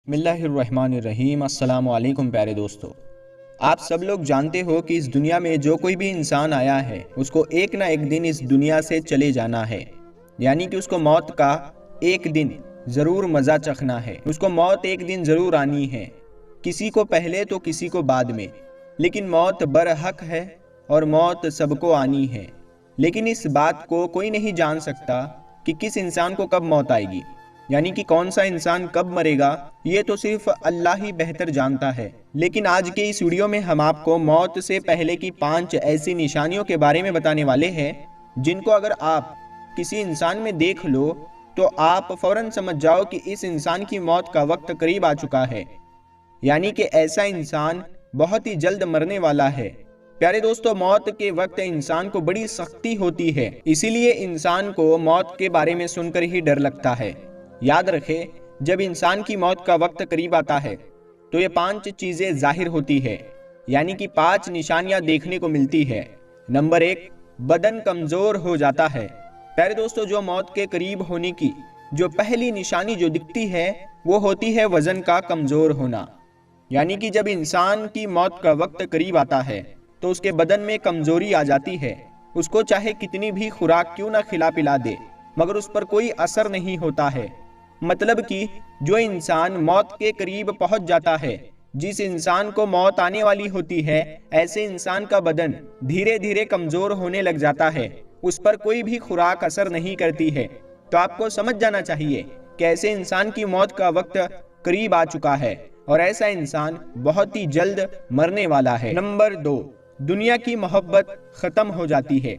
بسم اللہ الرحمن الرحیم۔ السلام علیکم پیارے دوستو، آپ سب لوگ جانتے ہو کہ اس دنیا میں جو کوئی بھی انسان آیا ہے اس کو ایک نہ ایک دن اس دنیا سے چلے جانا ہے، یعنی کہ اس کو موت کا ایک دن ضرور مزہ چکھنا ہے، اس کو موت ایک دن ضرور آنی ہے، کسی کو پہلے تو کسی کو بعد میں، لیکن موت برحق ہے اور موت سب کو آنی ہے۔ لیکن اس بات کو کوئی نہیں جان سکتا کہ کس انسان کو کب موت آئے گی، یعنی کہ کون سا انسان کب مرے گا، یہ تو صرف اللہ ہی بہتر جانتا ہے۔ لیکن آج کے اس ویڈیو میں ہم آپ کو موت سے پہلے کی 5 ایسی نشانیوں کے بارے میں بتانے والے ہیں جن کو اگر آپ کسی انسان میں دیکھ لو تو آپ فوراً سمجھ جاؤ کہ اس انسان کی موت کا وقت قریب آ چکا ہے، یعنی کہ ایسا انسان بہت ہی جلد مرنے والا ہے۔ پیارے دوستو، موت کے وقت انسان کو بڑی سختی ہوتی ہے، اسی لیے انسان کو موت کے بارے میں سن کر ہی ڈر لگتا ہے۔ یاد رکھے، جب انسان کی موت کا وقت قریب آتا ہے تو یہ 5 چیزیں ظاہر ہوتی ہے، یعنی کہ 5 نشانیاں دیکھنے کو ملتی ہے۔ نمبر 1، بدن کمزور ہو جاتا ہے۔ پیارے دوستو، جو موت کے قریب ہونے کی جو پہلی نشانی جو دکھتی ہے وہ ہوتی ہے وزن کا کمزور ہونا، یعنی کہ جب انسان کی موت کا وقت قریب آتا ہے تو اس کے بدن میں کمزوری آ جاتی ہے، اس کو چاہے کتنی بھی خوراک کیوں نہ کھلا پلا دے مگر اس پر کوئی اثر نہیں ہوتا ہے۔ مطلب کہ جو انسان موت کے قریب پہنچ جاتا ہے، جس انسان کو موت آنے والی ہوتی ہے، ایسے انسان کا بدن دھیرے دھیرے کمزور ہونے لگ جاتا ہے، اس پر کوئی بھی خوراک اثر نہیں کرتی ہے۔ تو آپ کو سمجھ جانا چاہیے کہ ایسے انسان کی موت کا وقت قریب آ چکا ہے اور ایسا انسان بہت ہی جلد مرنے والا ہے۔ نمبر 2، دنیا کی محبت ختم ہو جاتی ہے۔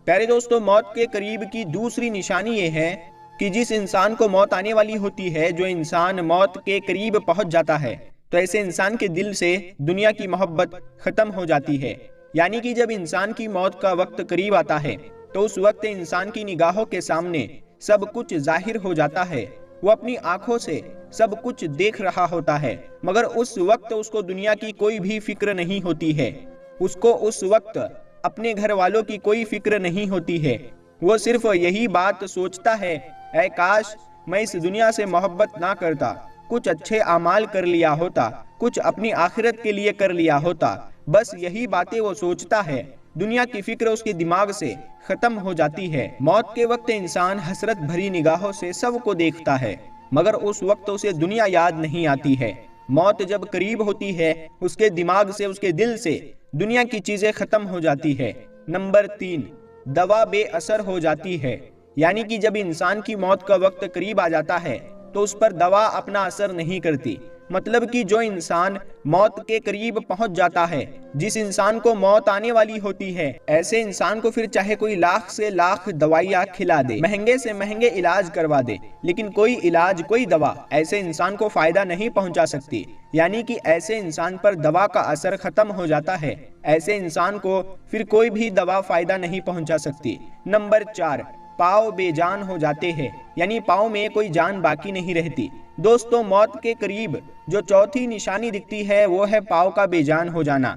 پیارے دوستو، موت کے قریب کی دوسری نشانی یہ ہے کہ جس انسان کو موت آنے والی ہوتی ہے، جو انسان موت کے قریب پہنچ جاتا ہے تو ایسے انسان کے دل سے دنیا کی محبت ختم ہو جاتی ہے، یعنی کہ جب انسان کی موت کا وقت قریب آتا ہے تو اس وقت انسان کی نگاہوں کے سامنے سب کچھ ظاہر ہو جاتا ہے، وہ اپنی آنکھوں سے سب کچھ دیکھ رہا ہوتا ہے مگر اس وقت اس کو دنیا کی کوئی بھی فکر نہیں ہوتی ہے، اس کو اس وقت اپنے گھر والوں کی کوئی فکر نہیں ہوتی ہے، وہ صرف یہی بات سوچتا ہے، اے کاش میں اس دنیا سے محبت نہ کرتا، کچھ اچھے اعمال کر لیا ہوتا، کچھ اپنی آخرت کے لیے کر لیا ہوتا، بس یہی باتیں وہ سوچتا ہے۔ دنیا کی فکر اس کے دماغ سے ختم ہو جاتی ہے۔ موت کے وقت انسان حسرت بھری نگاہوں سے سب کو دیکھتا ہے مگر اس وقت اسے دنیا یاد نہیں آتی ہے۔ موت جب قریب ہوتی ہے اس کے دماغ سے، اس کے دل سے دنیا کی چیزیں ختم ہو جاتی ہے۔ نمبر 3، دوا بے اثر ہو جاتی ہے، یعنی کہ جب انسان کی موت کا وقت قریب آ جاتا ہے تو اس پر دوا اپنا اثر نہیں کرتی۔ مطلب کہ جو انسان موت کے قریب پہنچ جاتا ہے، جس انسان کو موت آنے والی ہوتی ہے، ایسے انسان کو پھر چاہے کوئی لاکھ سے لاکھ دوائیاں کھلا دے، مہنگے سے مہنگے علاج کروا دے، لیکن کوئی علاج، کوئی دوا ایسے انسان کو فائدہ نہیں پہنچا سکتی، یعنی کہ ایسے انسان پر دوا کا اثر ختم ہو جاتا ہے، ایسے انسان کو پھر کوئی بھی دوا فائدہ نہیں پہنچا سکتی۔ نمبر 4، پاؤں بے جان ہو جاتے ہیں، یعنی پاؤں میں کوئی جان باقی نہیں رہتی۔ دوستو، موت کے قریب جو چوتھی نشانی دکھتی ہے وہ ہے پاؤں کا بے جان ہو جانا،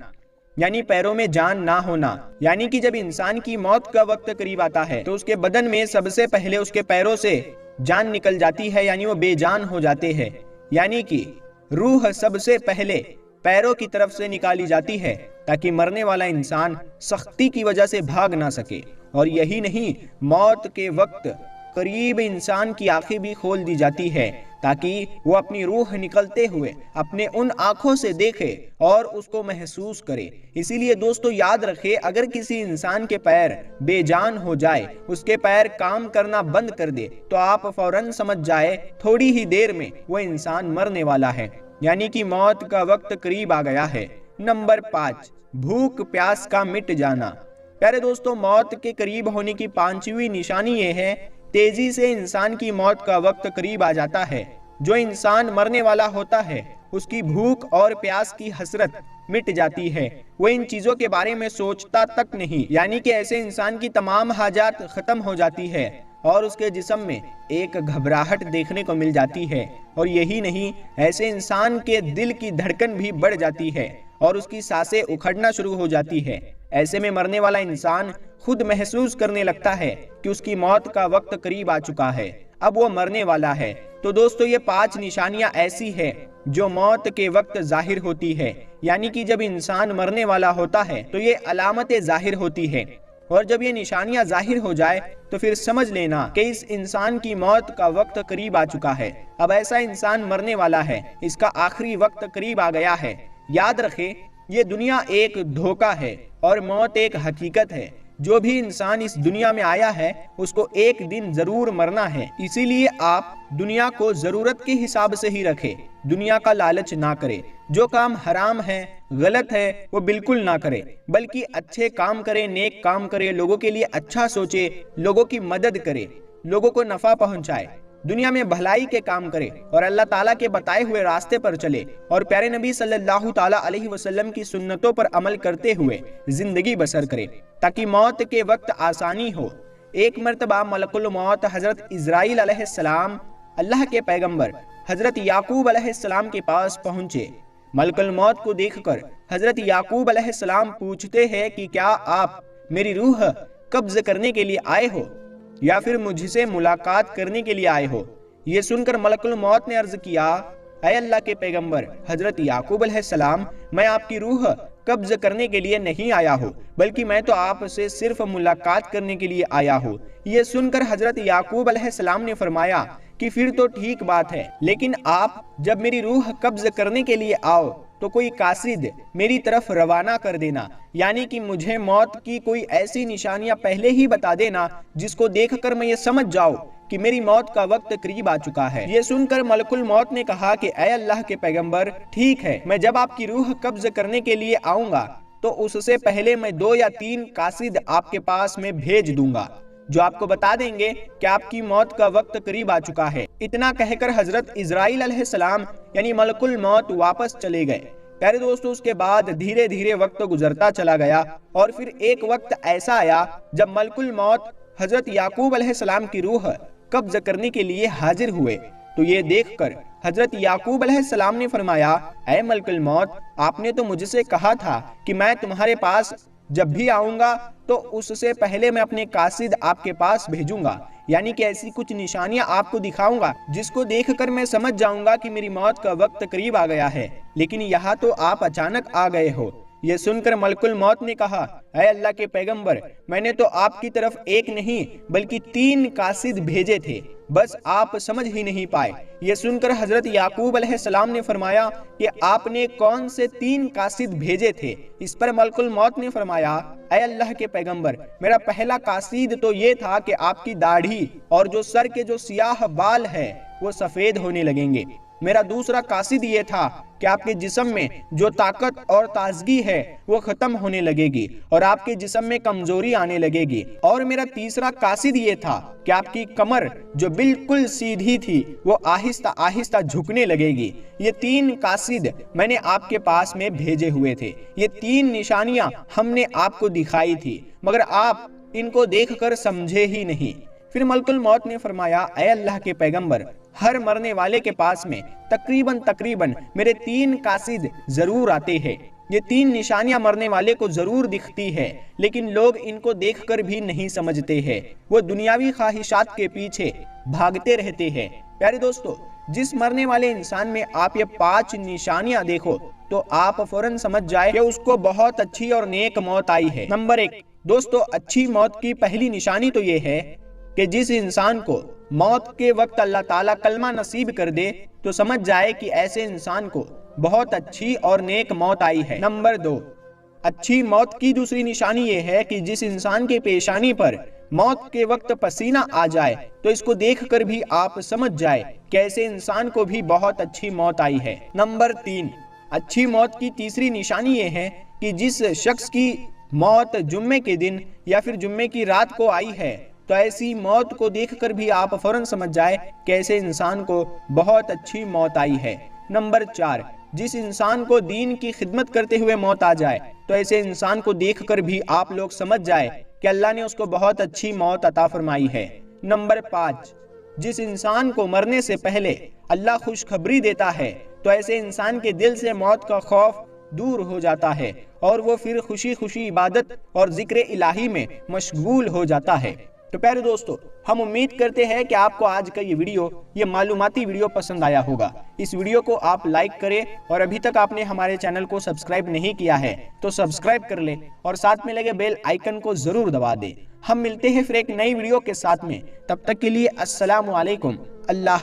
یعنی پیروں میں جان نہ ہونا، یعنی کہ جب انسان کی موت کا وقت قریب آتا ہے تو اس کے بدن میں سب سے پہلے اس کے پیروں سے جان نکل جاتی ہے، یعنی وہ بے جان ہو جاتے ہیں، یعنی کہ روح سب سے پہلے پیروں کی طرف سے نکالی جاتی ہے تاکہ مرنے والا انسان سختی کی وجہ سے بھاگ نہ سکے۔ اور یہی نہیں، موت کے وقت قریب انسان کی آنکھیں بھی کھول دی جاتی ہے تاکہ وہ اپنی روح نکلتے ہوئے اپنے ان آنکھوں سے دیکھے اور اس کو محسوس کرے۔ اسی لیے دوستو یاد رکھے، اگر کسی انسان کے پیر بے جان ہو جائے، اس کے پیر کام کرنا بند کر دے تو آپ فوراً سمجھ جائے تھوڑی ہی دیر میں وہ انسان مرنے والا ہے، یعنی کہ موت کا وقت قریب آ گیا ہے۔ نمبر 5، بھوک پیاس کا مٹ جانا۔ پیارے دوستو، موت کے قریب ہونے کی 5ویں نشانی یہ ہے، تیزی سے انسان کی موت کا وقت قریب آ جاتا ہے۔ جو انسان مرنے والا ہوتا ہے اس کی بھوک اور پیاس کی حسرت مٹ جاتی ہے، وہ ان چیزوں کے بارے میں سوچتا تک نہیں، یعنی کہ ایسے انسان کی تمام حاجات ختم ہو جاتی ہے اور اس کے جسم میں ایک گھبراہٹ دیکھنے کو مل جاتی ہے۔ اور یہی نہیں، ایسے انسان کے دل کی دھڑکن بھی بڑھ جاتی ہے اور اس کی سانسیں اکھڑنا شروع ہو جاتی ہے۔ ایسے میں مرنے والا انسان خود محسوس کرنے لگتا ہے کہ اس کی موت کا وقت قریب آ چکا ہے، اب وہ مرنے والا ہے۔ تو دوستو، یہ 5 نشانیاں ایسی ہیں جو موت کے وقت ظاہر ہوتی ہے، یعنی کہ جب انسان مرنے والا ہوتا ہے تو یہ علامتیں ظاہر ہوتی ہے، اور جب یہ نشانیاں ظاہر ہو جائے تو پھر سمجھ لینا کہ اس انسان کی موت کا وقت قریب آ چکا ہے۔ اب ایسا انسان مرنے والا ہے، اس کا آخری وقت قریب آ گیا ہے۔ یاد رکھے، یہ دنیا ایک دھوکہ ہے اور موت ایک حقیقت ہے۔ جو بھی انسان اس دنیا میں آیا ہے اس کو ایک دن ضرور مرنا ہے، اسی لیے آپ دنیا کو ضرورت کے حساب سے ہی رکھے، دنیا کا لالچ نہ کرے۔ جو کام حرام ہے، غلط ہے، وہ بالکل نہ کرے، بلکہ اچھے کام کرے، نیک کام کرے، لوگوں کے لیے اچھا سوچے، لوگوں کی مدد کرے، لوگوں کو نفع پہنچائے، دنیا میں بھلائی کے کام کرے اور اللہ تعالیٰ کے بتائے ہوئے راستے پر چلے اور پیارے نبی صلی اللہ تعالیٰ علیہ وسلم کی سنتوں پر عمل کرتے ہوئے زندگی بسر کرے تاکہ موت کے وقت آسانی ہو۔ ایک مرتبہ ملک الموت حضرت اسرائیل علیہ السلام اللہ کے پیغمبر حضرت یعقوب علیہ السلام کے پاس پہنچے۔ ملک الموت کو دیکھ کر حضرت یعقوب علیہ السلام پوچھتے ہیں کہ کیا آپ میری روح قبض کرنے کے لیے آئے ہو یا پھر مجھ سے ملاقات کرنے کے لیے آئے ہو؟ یہ سن کر ملک الموت نے عرض کیا، اے اللہ کے پیغمبر حضرت یعقوب علیہ السلام، میں آپ کی روح قبض کرنے کے لیے نہیں آیا ہوں، بلکہ میں تو آپ سے صرف ملاقات کرنے کے لیے آیا ہوں۔ یہ سن کر حضرت یعقوب علیہ السلام نے فرمایا کہ پھر تو ٹھیک بات ہے، لیکن آپ جب میری روح قبض کرنے کے لیے آؤ تو کوئی قاصد میری طرف روانہ کر دینا، یعنی کہ مجھے موت کی کوئی ایسی نشانیاں پہلے ہی بتا دینا جس کو دیکھ کر میں یہ سمجھ جاؤں کہ میری موت کا وقت قریب آ چکا ہے۔ یہ سن کر ملک الموت نے کہا کہ اے اللہ کے پیغمبر، ٹھیک ہے، میں جب آپ کی روح قبض کرنے کے لیے آؤں گا تو اس سے پہلے میں 2 یا 3 قاصد آپ کے پاس میں بھیج دوں گا جو آپ کو بتا دیں گے کہ آپ کی موت کا وقت قریب آ چکا ہے۔ اتنا کہہ کر حضرت اسرائیل علیہ السلام یعنی ملک الموت واپس چلے گئے۔ پیارے دوستو، اس کے بعد دھیرے دھیرے وقت گزرتا چلا گیا اور پھر ایک وقت ایسا آیا جب ملک الموت حضرت یعقوب علیہ السلام کی روح قبض کرنے کے لیے حاضر ہوئے تو یہ دیکھ کر حضرت یعقوب علیہ السلام نے فرمایا، اے ملک الموت، آپ نے تو مجھ سے کہا تھا کہ میں تمہارے پاس جب بھی آؤں گا تو اس سے پہلے میں اپنے قاصد آپ کے پاس بھیجوں گا، یعنی کہ ایسی کچھ نشانیاں آپ کو دکھاؤں گا جس کو دیکھ کر میں سمجھ جاؤں گا کہ میری موت کا وقت قریب آ گیا ہے، لیکن یہاں تو آپ اچانک آ گئے ہو۔ یہ سن کر ملک الموت نے کہا، اے اللہ کے پیغمبر، میں نے تو آپ کی طرف ایک نہیں بلکہ 3 قاصد بھیجے تھے، بس آپ سمجھ ہی نہیں پائے۔ یہ سن کر حضرت یعقوب علیہ السلام نے فرمایا کہ آپ نے کون سے 3 قاصد بھیجے تھے؟ اس پر ملک الموت نے فرمایا، اے اللہ کے پیغمبر، میرا پہلا قاصد تو یہ تھا کہ آپ کی داڑھی اور جو سر کے جو سیاہ بال ہے وہ سفید ہونے لگیں گے۔ میرا دوسرا قاصد یہ تھا کہ آپ کے جسم میں جو طاقت اور تازگی ہے وہ ختم ہونے لگے گی اور آپ کے جسم میں کمزوری آنے لگے گی، اور میرا تیسرا قاصد یہ تھا کہ آپ کی کمر جو بالکل سیدھی تھی وہ آہستہ آہستہ جھکنے لگے گی۔ یہ 3 قاصد میں نے آپ کے پاس میں بھیجے ہوئے تھے، یہ 3 نشانیاں ہم نے آپ کو دکھائی تھی، مگر آپ ان کو دیکھ کر سمجھے ہی نہیں۔ پھر ملک الموت نے فرمایا، اے اللہ کے پیغمبر، ہر مرنے والے کے پاس میں تقریباً میرے 3 قاصد ضرور آتے ہیں۔ یہ 3 نشانیاں مرنے والے کو ضرور دکھتی ہے، لیکن لوگ ان کو دیکھ کر بھی نہیں سمجھتے ہیں، وہ دنیاوی خواہشات کے پیچھے بھاگتے رہتے ہیں۔ پیارے دوستو، جس مرنے والے انسان میں آپ یہ 5 نشانیاں دیکھو تو آپ فوراً سمجھ جائے کہ اس کو بہت اچھی اور نیک موت آئی ہے۔ نمبر 1 دوستو، اچھی موت کی پہلی نشانی تو یہ ہے کہ جس انسان کو موت کے وقت اللہ تعالیٰ کلمہ نصیب کر دے تو سمجھ جائے کہ ایسے انسان کو بہت اچھی اور نیک موت آئی ہے۔ نمبر 2 اچھی موت کی دوسری نشانی یہ ہے کہ جس انسان کے پیشانی پر موت کے وقت پسینہ آ جائے تو اس کو دیکھ کر بھی آپ سمجھ جائے کہ ایسے انسان کو بھی بہت اچھی موت آئی ہے۔ نمبر 3 اچھی موت کی تیسری نشانی یہ ہے کہ جس شخص کی موت جمعے کے دن یا پھر جمعے کی رات کو آئی ہے تو ایسی موت کو دیکھ کر بھی آپ فوراً سمجھ جائے کہ ایسے انسان کو بہت اچھی موت آئی ہے۔ نمبر 4 جس انسان کو دین کی خدمت کرتے ہوئے موت آ جائے تو ایسے انسان کو دیکھ کر بھی آپ لوگ سمجھ جائے کہ اللہ نے اس کو بہت اچھی موت عطا فرمائی ہے۔ نمبر 5 جس انسان کو مرنے سے پہلے اللہ خوشخبری دیتا ہے تو ایسے انسان کے دل سے موت کا خوف دور ہو جاتا ہے اور وہ پھر خوشی خوشی عبادت اور ذکر الہی میں مشغول ہو جاتا ہے۔ تو پیارے دوستو، ہم امید کرتے ہیں کہ آپ کو آج کا یہ معلوماتی ویڈیو پسند آیا ہوگا۔ اس ویڈیو کو آپ لائک کریں، اور ابھی تک آپ نے ہمارے چینل کو سبسکرائب نہیں کیا ہے تو سبسکرائب کر لیں اور ساتھ میں لگے بیل آئیکن کو ضرور دبا دیں۔ ہم ملتے ہیں پھر ایک نئی ویڈیو کے ساتھ میں، تب تک کے لیے السلام علیکم۔ اللہ